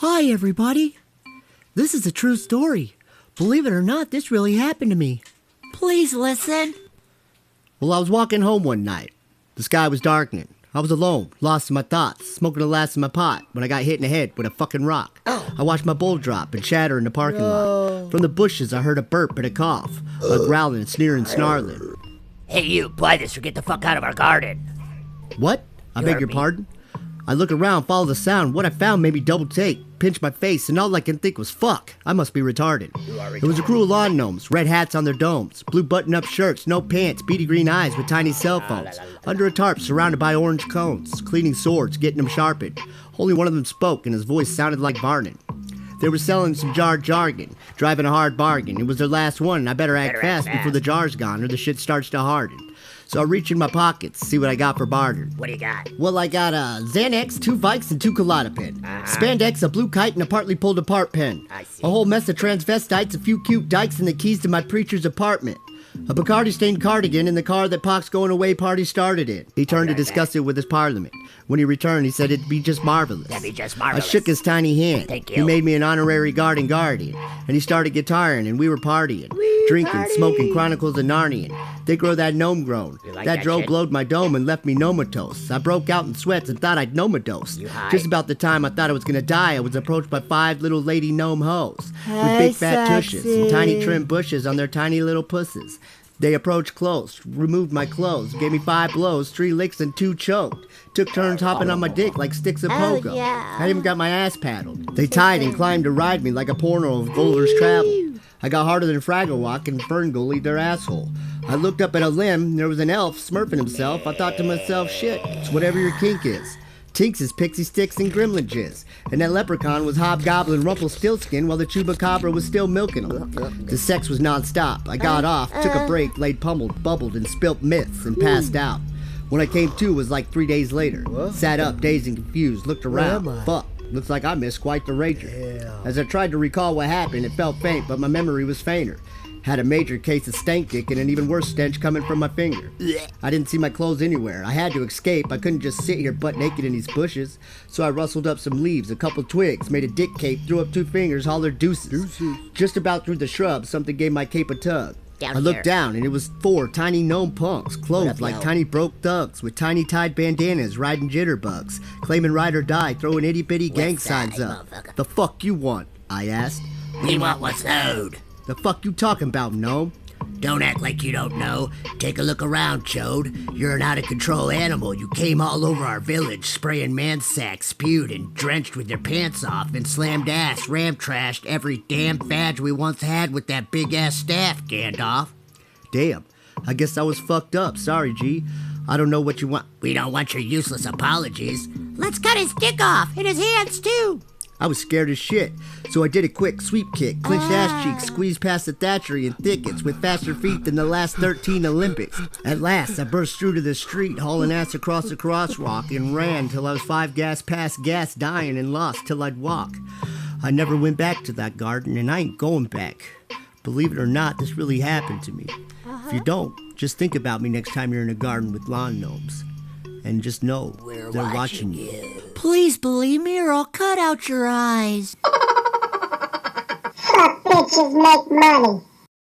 Hi, everybody. This is a true story. Believe it or not, this really happened to me. Please listen. Well, I was walking home one night. The sky was darkening. I was alone, lost in my thoughts, smoking the last of my pot when I got hit in the head with a fucking rock. I watched my bowl drop and shatter in the parking lot. From the bushes, I heard a burp and a cough, a growling, sneering, snarling. Hey, you, buy this or get the fuck out of our garden. What? I beg your pardon? I look around, follow the sound. What I found made me double take, pinch my face, and all I can think was, fuck, I must be retarded. It was a crew of lawn gnomes, red hats on their domes, blue button-up shirts, no pants, beady green eyes with tiny cell phones, under a tarp surrounded by orange cones, cleaning swords, getting them sharpened. Only one of them spoke, and his voice sounded like Varnin. They were selling some jargon, driving a hard bargain. It was their last one, and I better act fast before the jar's gone or the shit starts to harden. So I reach in my pockets, see what I got for barter. What do you got? Well, I got a Xanax, 2 Vikes, and 2 Klonopin. Spandex, a blue kite, and a partly pulled apart pen. I see. A whole mess of transvestites, a few cute dykes, and the keys to my preacher's apartment. A Bacardi-stained cardigan in the car that Pac's going away party started in. He turned to discuss it with his parliament. When he returned, he said it'd be just marvelous. That'd be just marvelous. I shook his tiny hand. Thank you. He made me an honorary garden guardian. And he started guitaring, and we were partying. Drinking, smoking Chronicles of Narnian. They grow that gnome grown. Like that that drove shit? glowed my dome and left me nomatose. I broke out in sweats and thought I'd nomadose. You high? Just about the time I thought I was gonna die, I was approached by 5 little lady gnome hoes. With Hey, big fat sexy. tushes and tiny trim bushes on their tiny little pusses. They approached close, removed my clothes, gave me 5 blows, 3 licks, and 2 choked. Took turns hopping on my dick like sticks of pogo. yeah. I even got my ass paddled. They tied and climbed to ride me like a porno of Golders Travel. I got harder than Fraggle Rock and Ferngully their asshole. I looked up at a limb, there was an elf smurfing himself. I thought to myself, shit, it's whatever your kink is. Tinks is pixie sticks and gremlin jizz. And that leprechaun was hobgoblin Rumpelstiltskin while the chupacabra was still milking him. The sex was non-stop. I got off, took a break, laid pummeled, bubbled, and spilt myths, and passed out. When I came to, it was like 3 days later. Sat up, dazed and confused, looked around. Fuck, looks like I missed quite the rager. As I tried to recall what happened, it felt faint, but my memory was fainter. Had a major case of stank dick and an even worse stench coming from my finger. I didn't see my clothes anywhere. I had to escape. I couldn't just sit here butt naked in these bushes. So I rustled up some leaves, a couple twigs, made a dick cape, threw up 2 fingers, hollered deuces. Just about through the shrubs, something gave my cape a tug. Down I looked here. down, and it was 4 tiny gnome punks, clothed up, like yo? tiny broke thugs, with tiny tied bandanas, riding jitterbugs, claiming ride or die, throwing itty-bitty gang side, signs up. motherfucker? The fuck you want? I asked. We want what's owed. The fuck you talking about, gnome? Don't act like you don't know. Take a look around, Chode. You're an out-of-control animal. You came all over our village, spraying man-sack, spewed and drenched with your pants off, and slammed ass, ram-trashed every damn fadge we once had with that big-ass staff, Gandalf. Damn, I guess I was fucked up. Sorry, G. I don't know what you want. We don't want your useless apologies. Let's cut his dick off, and his hands, too. I was scared as shit, so I did a quick sweep kick, clenched ass cheeks, squeezed past the Thatcherian thickets with faster feet than the last 13 Olympics. At last, I burst through to the street, hauling ass across the crosswalk, and ran till I was 5 gas past gas, dying and lost till I'd walk. I never went back to that garden, and I ain't going back. Believe it or not, this really happened to me. If you don't, just think about me next time you're in a garden with lawn gnomes. And just know, We're they're watching watching you. Please believe me or I'll cut out your eyes. Fuck bitches make money.